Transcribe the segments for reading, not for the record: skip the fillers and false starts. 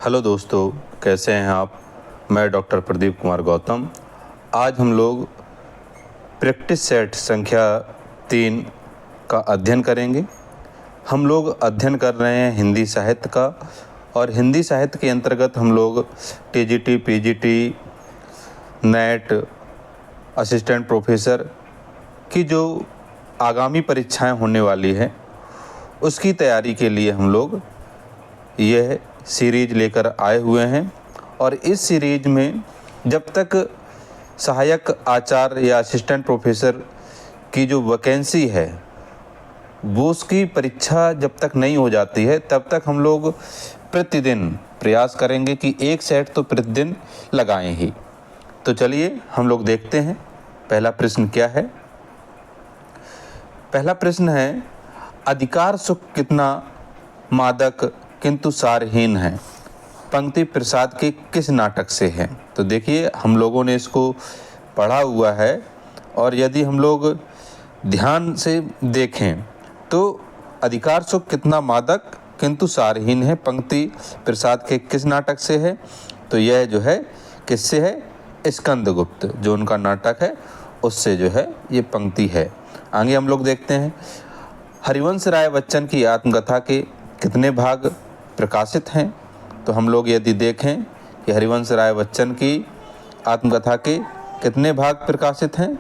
Hello दोस्तों, कैसे हैं आप। मैं डॉक्टर प्रदीप कुमार गौतम। आज हम लोग प्रैक्टिस सेट संख्या 3 का अध्ययन करेंगे। हम लोग अध्ययन कर रहे हैं हिंदी साहित्य का, और हिंदी साहित्य के अंतर्गत हम लोग TGT, PGT, net, assistant professor की जो आगामी परीक्षाएं होने वाली हैं उसकी तैयारी के लिए हम लोग यह सीरीज लेकर आए हुए हैं। और इस सीरीज में जब तक सहायक आचार्य या असिस्टेंट प्रोफेसर की जो वैकेंसी है वो उसकी परीक्षा जब तक नहीं हो जाती है तब तक हम लोग प्रतिदिन प्रयास करेंगे कि एक सेट तो प्रतिदिन लगाएं ही। तो चलिए हम लोग देखते हैं पहला प्रश्न क्या है। पहला प्रश्न है, अधिकार सुख कितना मादक किंतु सारहीन है, पंक्ति प्रसाद के किस नाटक से है। तो देखिए हम लोगों ने इसको पढ़ा हुआ है, और यदि हम लोग ध्यान से देखें तो अधिकार सुख कितना मादक किंतु सारहीन है, पंक्ति प्रसाद के किस नाटक से है। तो यह जो है किससे है, स्कंदगुप्त जो उनका नाटक है उससे जो है ये पंक्ति है। आगे हम लोग देखते हैं, हरिवंश राय बच्चन की आत्मकथा के कितने भाग प्रकाशित हैं। तो हम लोग यदि देखें कि हरिवंश राय बच्चन की आत्मकथा के कितने भाग प्रकाशित हैं,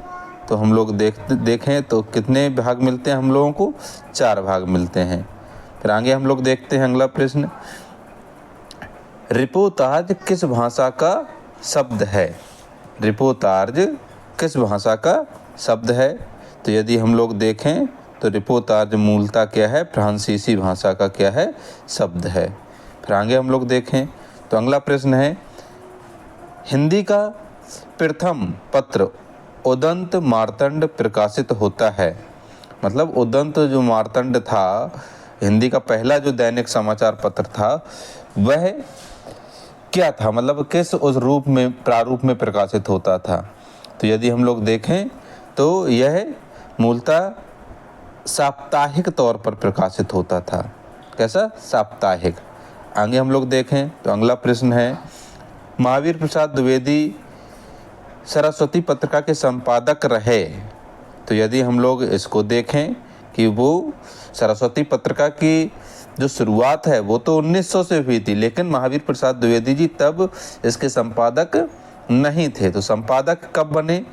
तो हम लोग देखें तो कितने भाग मिलते हैं हम लोगों को, 4 भाग मिलते हैं। फिर आगे हम लोग देखते हैं अगला प्रश्न, रिपोताज किस भाषा का शब्द है। रिपोताज किस भाषा का शब्द है। तो यदि हम लोग देखें तो रिपोताज मूलतः क्या है, फ्रांसीसी भाषा का क्या है, शब्द है। फिर आगे हम लोग देखें तो अगला प्रश्न है, हिंदी का प्रथम पत्र उदंत मार्तंड प्रकाशित होता है। मतलब उदंत जो मार्तंड था, हिंदी का पहला जो दैनिक समाचार पत्र था, वह क्या था, मतलब किस उस रूप में, प्रारूप में प्रकाशित होता था। तो यदि हम लोग देखें तो यह मूलतः साप्ताहिक तौर पर प्रकाशित होता था। कैसा, साप्ताहिक। आगे हम लोग देखें तो अगला प्रश्न है, महावीर प्रसाद द्विवेदी सरस्वती पत्रिका के संपादक रहे। तो यदि हम लोग इसको देखें कि वो सरस्वती पत्रिका की जो शुरुआत है वो तो 1900 से हुई थी, लेकिन महावीर प्रसाद द्विवेदी जी तब इसके संपादक नहीं थे। तो संपादक कब बने,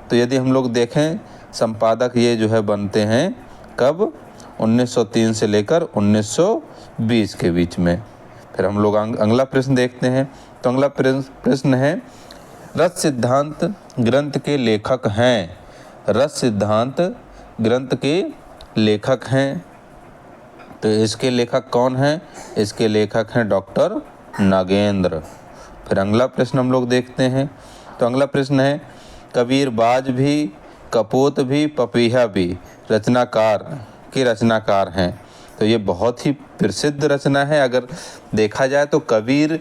तो यदि हम लोग देखें संपादक ये जो है बनते हैं कब, 1903 से लेकर 1920 के बीच में। फिर हम लोग अगला प्रश्न देखते हैं। तो अगला प्रश्न है, रस सिद्धांत ग्रंथ के लेखक हैं। रस सिद्धांत ग्रंथ के लेखक हैं, तो इसके लेखक कौन हैं, इसके लेखक हैं डॉक्टर नागेंद्र। फिर अगला प्रश्न हम लोग देखते हैं। तो अगला प्रश्न है, कबीरबाज भी, कपोत भी, पपीहा भी रचनाकार हैं। तो ये बहुत ही प्रसिद्ध रचना है। अगर देखा जाए तो कबीर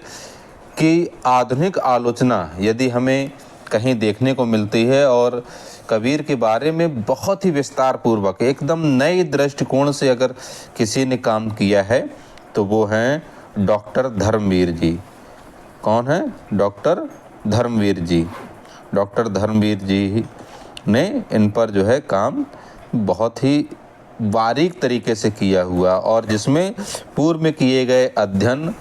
की आधुनिक आलोचना यदि हमें कहीं देखने को मिलती है, और कबीर के बारे में बहुत ही विस्तार पूर्वक एकदम नए दृष्टिकोण से अगर किसी ने काम किया है तो वो हैं डॉक्टर धर्मवीर जी। कौन है, डॉक्टर धर्मवीर जी। डॉक्टर धर्मवीर जी ने इन पर जो है काम बहुत ही बारीक तरीके से किया हुआ, और जिसमें पूर्व में किए गए अध्ययन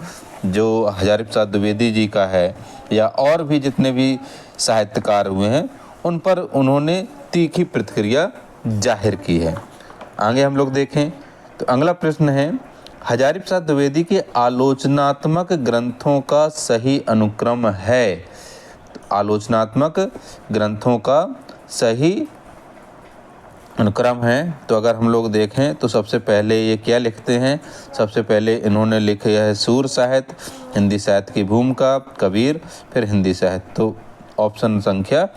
जो हजारी प्रसाद द्विवेदी जी का है या और भी जितने भी साहित्यकार हुए हैं उन पर उन्होंने तीखी प्रतिक्रिया जाहिर की है। आगे हम लोग देखें तो अगला प्रश्न है, हजारी प्रसाद द्विवेदी के आलोचनात्मक ग्रंथों का सही अनुक्रम है। तो आलोचनात्मक ग्रंथों का सही अनुक्रम है। तो अगर हम लोग देखें तो सबसे पहले ये क्या लिखते हैं, सबसे पहले इन्होंने लिखा है सूर साहित्य, हिंदी साहित्य की भूमिका, कबीर, फिर हिंदी साहित्य। तो ऑप्शन संख्या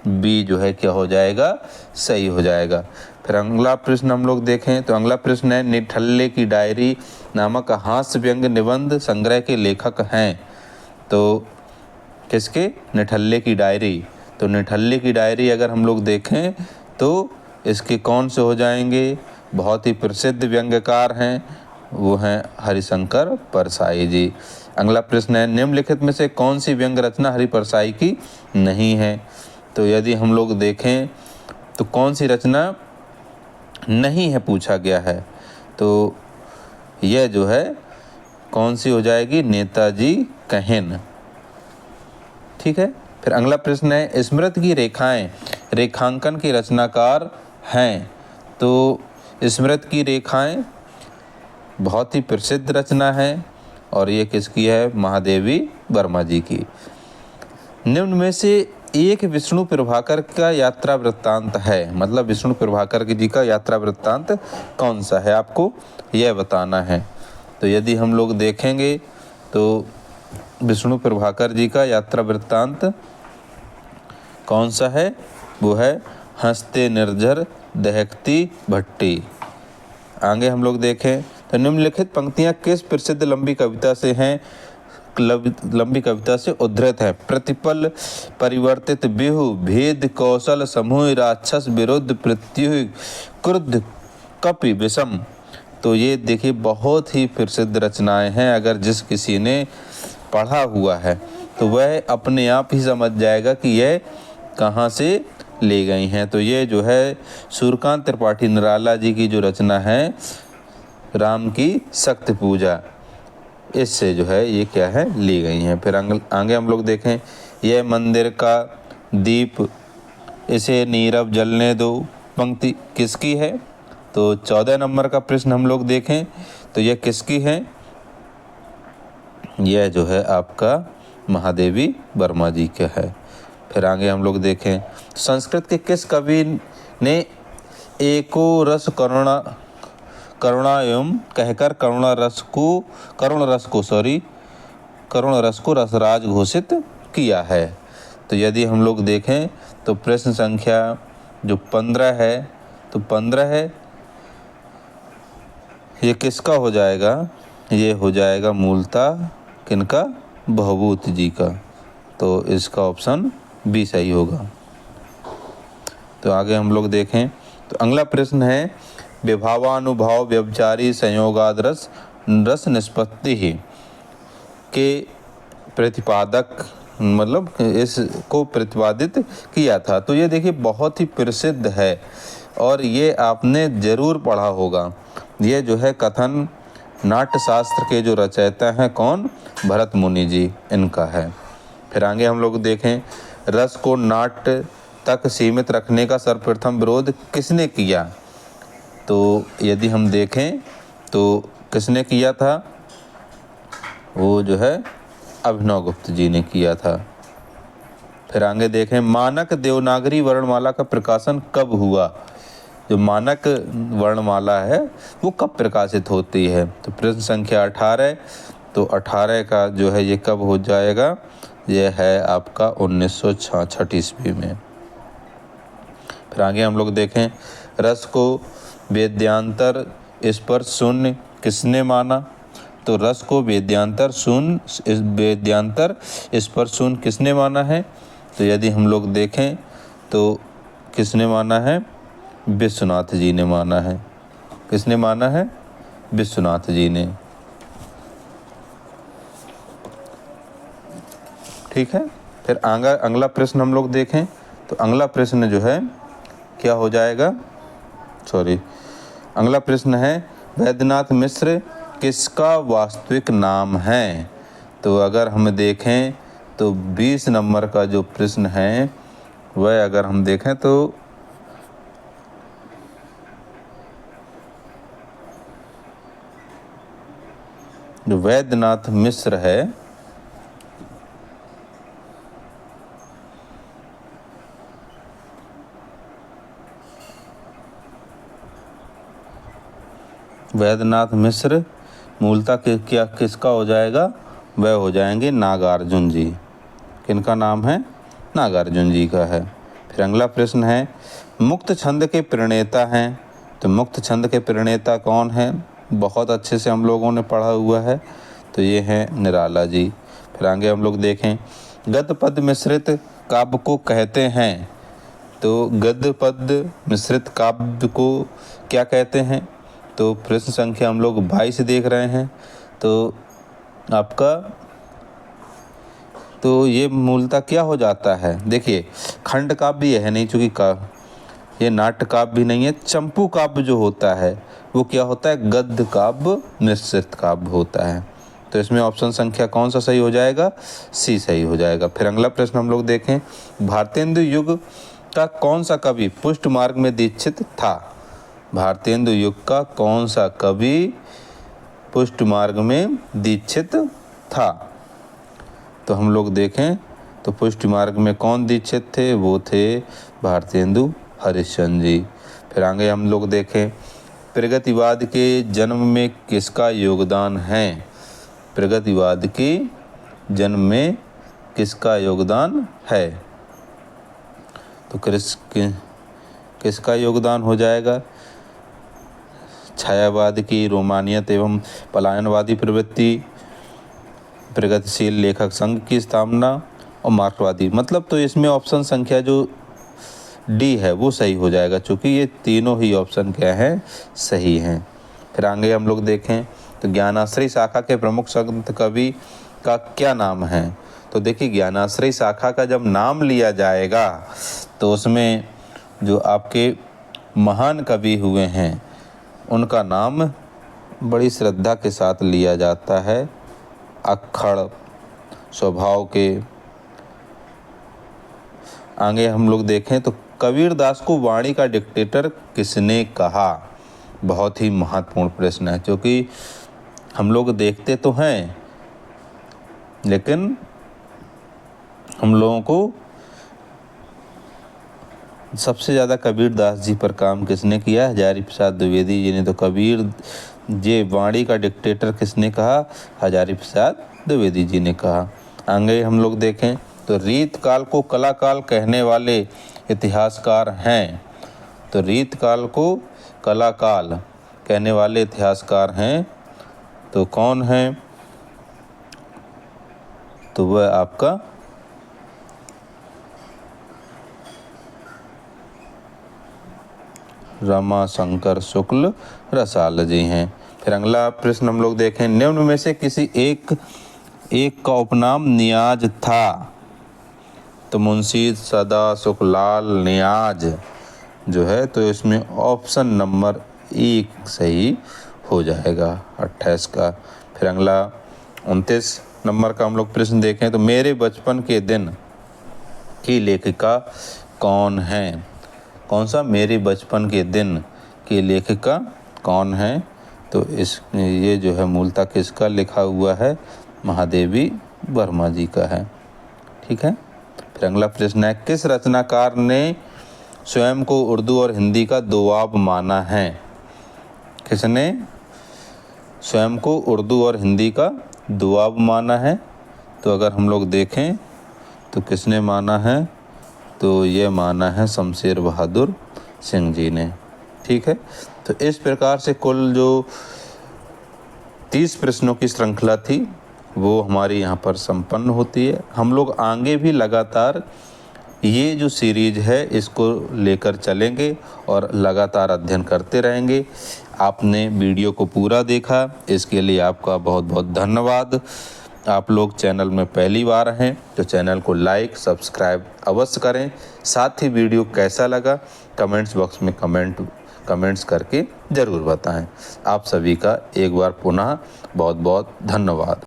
बी जो है क्या हो जाएगा, सही हो जाएगा। फिर अगला प्रश्न हम लोग देखें तो अगला प्रश्न है, निठल्ले की डायरी नामक हास्य व्यंग निबंध संग्रह के लेखक हैं। तो किसके, निठल्ले की डायरी। तो निठल्ले की डायरी अगर हम लोग देखें तो इसके कौन से हो जाएंगे, बहुत ही प्रसिद्ध व्यंग्यकार हैं वो हैं हरिशंकर परसाई जी। अगला प्रश्न है, निम्नलिखित में से कौन सी व्यंग रचना हरि परसाई की नहीं है? तो यदि हम लोग देखें तो कौन सी रचना नहीं है पूछा गया है, तो यह जो है कौन सी हो जाएगी? नेताजी कहेन। ठीक है। फिर अगला प्रश्न है, स्मृति की रेखाएं रेखांकन की रचनाकार हैं। तो स्मृति की रेखाएं बहुत ही प्रसिद्ध रचना है और ये किसकी है? महादेवी वर्मा जी की। निम्न में से एक विष्णु प्रभाकर का यात्रा वृत्तांत है, मतलब विष्णु प्रभाकर जी का यात्रा वृत्तांत कौन सा है, आपको यह बताना है। तो यदि हम लोग देखेंगे तो विष्णु प्रभाकर जी का यात्रा वृत्तांत कौन सा है? वो है हंसते निर्झर दहकती भट्टी। आगे हम लोग देखें तो निम्नलिखित पंक्तियां किस प्रसिद्ध लंबी कविता से हैं? लंबी कविता से उद्धृत है। प्रतिपल परिवर्तित बिहु भेद कौशल समूह राक्षस विरुद्ध प्रत्युह क्रुद्ध कपि विषम। तो ये देखिए बहुत ही प्रसिद्ध रचनाएं हैं। अगर जिस किसी ने पढ़ा हुआ है तो वह अपने आप ही समझ जाएगा कि यह कहाँ से ले गई हैं। तो ये जो है सूर्यकांत त्रिपाठी निराला जी की जो रचना है राम की शक्ति पूजा, इससे जो है ये क्या है ली गई हैं। फिर आगे हम लोग देखें, यह मंदिर का दीप इसे नीरव जलने दो पंक्ति किसकी है? तो 14 नंबर का प्रश्न हम लोग देखें तो यह किसकी है? यह जो है आपका महादेवी वर्मा जी का है। फिर आगे हम लोग देखें, संस्कृत के किस कवि ने एको रस करुणा एवं कहकर करुण रस को रसराज घोषित किया है? तो यदि हम लोग देखें तो प्रश्न संख्या जो 15 है, तो 15 है ये किसका हो जाएगा? ये हो जाएगा मूलतः किनका? भवभूत जी का। तो इसका ऑप्शन बी सही होगा। तो आगे हम लोग देखें तो अगला प्रश्न है, विभावानुभाव व्यभिचारी संयोगाद रस निष्पत्ति ही के प्रतिपादक, मतलब इसको प्रतिपादित किया था। तो ये देखिए बहुत ही प्रसिद्ध है और ये आपने ज़रूर पढ़ा होगा। ये जो है कथन नाट्यशास्त्र के जो रचयिता हैं कौन? भरत मुनि जी, इनका है। फिर आगे हम लोग देखें, रस को नाट्य तक सीमित रखने का सर्वप्रथम विरोध किसने किया? तो यदि हम देखें तो किसने किया था? वो जो है अभिनव गुप्त जी ने किया था। फिर आगे देखें, मानक देवनागरी वर्णमाला का प्रकाशन कब हुआ? जो मानक वर्णमाला है वो कब प्रकाशित होती है? तो प्रश्न संख्या 18, तो 18 का जो है ये कब हो जाएगा? यह है आपका 1966 ईस्वी में। फिर आगे हम लोग देखें, रस को वेद्यांतर स्पर्श शून्य किसने माना? तो रस को वेद्यांतर स्पर्श शून्य किसने माना है? तो यदि हम लोग देखें तो किसने माना है? विश्वनाथ जी ने माना है। किसने माना है? विश्वनाथ जी ने। ठीक है। फिर अगला प्रश्न हम लोग देखें तो अगला प्रश्न जो है क्या हो जाएगा? अगला प्रश्न है, वैद्यनाथ मिश्र किसका वास्तविक नाम है? तो अगर हम देखें तो 20 नंबर का जो प्रश्न है वह अगर हम देखें तो जो वैद्यनाथ मिश्र है वैद्यनाथ मिश्र मूलतः किसका हो जाएगा? वह हो जाएंगे नागार्जुन जी। किनका नाम है? नागार्जुन जी का है। फिर अगला प्रश्न है, मुक्त छंद के प्रणेता हैं। तो मुक्त छंद के प्रणेता कौन है? बहुत अच्छे से हम लोगों ने पढ़ा हुआ है, तो ये हैं निराला जी। फिर आगे हम लोग देखें, गद्य पद मिश्रित काव्य को कहते हैं। तो गद्य पद मिश्रित काव्य को क्या कहते हैं? तो प्रश्न संख्या हम लोग 22 देख रहे हैं। तो आपका तो ये मूलतः क्या हो जाता है, देखिए खंड काव्य है नहीं, चूँकि ये नाट्य काव्य भी नहीं है। चंपू काव्य जो होता है वो क्या होता है, गद्य काव्य मिश्रित काव्य होता है। तो इसमें ऑप्शन संख्या कौन सा सही हो जाएगा, सी सही हो जाएगा। फिर अगला प्रश्न हम लोग देखें, भारतेंदु युग का कौन सा कवि पुष्ट मार्ग में दीक्षित था। भारतेंदु युग का कौन सा कवि पुष्ट मार्ग में दीक्षित था। तो हम लोग देखें तो पुष्ट मार्ग में कौन दीक्षित थे, वो थे भारतेंदु हरिश्चंद्र जी। फिर आगे हम लोग देखें, प्रगतिवाद के जन्म में किसका योगदान है। प्रगतिवाद के जन्म में किसका योगदान है, तो किसका योगदान हो जाएगा। छायावाद की रोमानियत एवं पलायनवादी प्रवृत्ति, प्रगतिशील लेखक संघ की स्थापना और मार्क्सवादी, मतलब तो इसमें ऑप्शन संख्या जो डी है वो सही हो जाएगा, क्योंकि ये तीनों ही ऑप्शन क्या हैं, सही हैं। फिर आगे हम लोग देखें तो ज्ञानाश्रय शाखा के प्रमुख संत कवि का क्या नाम है। तो देखिए ज्ञानाश्रय शाखा का जब नाम लिया जाएगा तो उसमें जो आपके महान कवि हुए हैं उनका नाम बड़ी श्रद्धा के साथ लिया जाता है, अक्खड़ स्वभाव के। आगे हम लोग देखें तो कबीरदास को वाणी का डिक्टेटर किसने कहा। बहुत ही महत्वपूर्ण प्रश्न है, क्योंकि हम लोग देखते तो हैं लेकिन हम लोगों को सबसे ज़्यादा कबीरदास जी पर काम किसने किया, हजारी प्रसाद द्विवेदी जी ने। तो कबीर जी वाणी का डिक्टेटर किसने कहा, हजारी प्रसाद द्विवेदी जी ने कहा। आगे हम लोग देखें तो रीत काल को कला काल कहने वाले इतिहासकार हैं। तो रीत काल को कला काल कहने वाले इतिहासकार हैं, तो कौन हैं, तो वह आपका रमाशंकर शुक्ल रसाल जी हैं। फिर अगला प्रश्न हम लोग देखें, निम्न में से किसी एक का उपनाम नियाज था। तो मुंशी सदा सुखलाल नियाज जो है, तो इसमें ऑप्शन नंबर 1 सही हो जाएगा 28 का। फिर अगला 29 नंबर का हम लोग प्रश्न देखें तो मेरे बचपन के दिन की लेखिका कौन है। कौन सा, मेरे बचपन के दिन की लेखिका कौन है। तो ये जो है मूलतः किसका लिखा हुआ है, महादेवी वर्मा जी का है। ठीक है। फिर अगला प्रश्न है, किस रचनाकार ने स्वयं को उर्दू और हिंदी का दोआब माना है। किसने स्वयं को उर्दू और हिंदी का दोआब माना है। तो अगर हम लोग देखें तो किसने माना है, तो ये माना है शमशेर बहादुर सिंह जी ने। ठीक है। तो इस प्रकार से कुल जो 30 प्रश्नों की श्रृंखला थी वो हमारी यहाँ पर संपन्न होती है। हम लोग आगे भी लगातार ये जो सीरीज है इसको लेकर चलेंगे और लगातार अध्ययन करते रहेंगे। आपने वीडियो को पूरा देखा, इसके लिए आपका बहुत बहुत धन्यवाद। आप लोग चैनल में पहली बार हैं तो चैनल को लाइक सब्सक्राइब अवश्य करें। साथ ही वीडियो कैसा लगा कमेंट्स बॉक्स में कमेंट्स करके ज़रूर बताएं। आप सभी का एक बार पुनः बहुत बहुत धन्यवाद।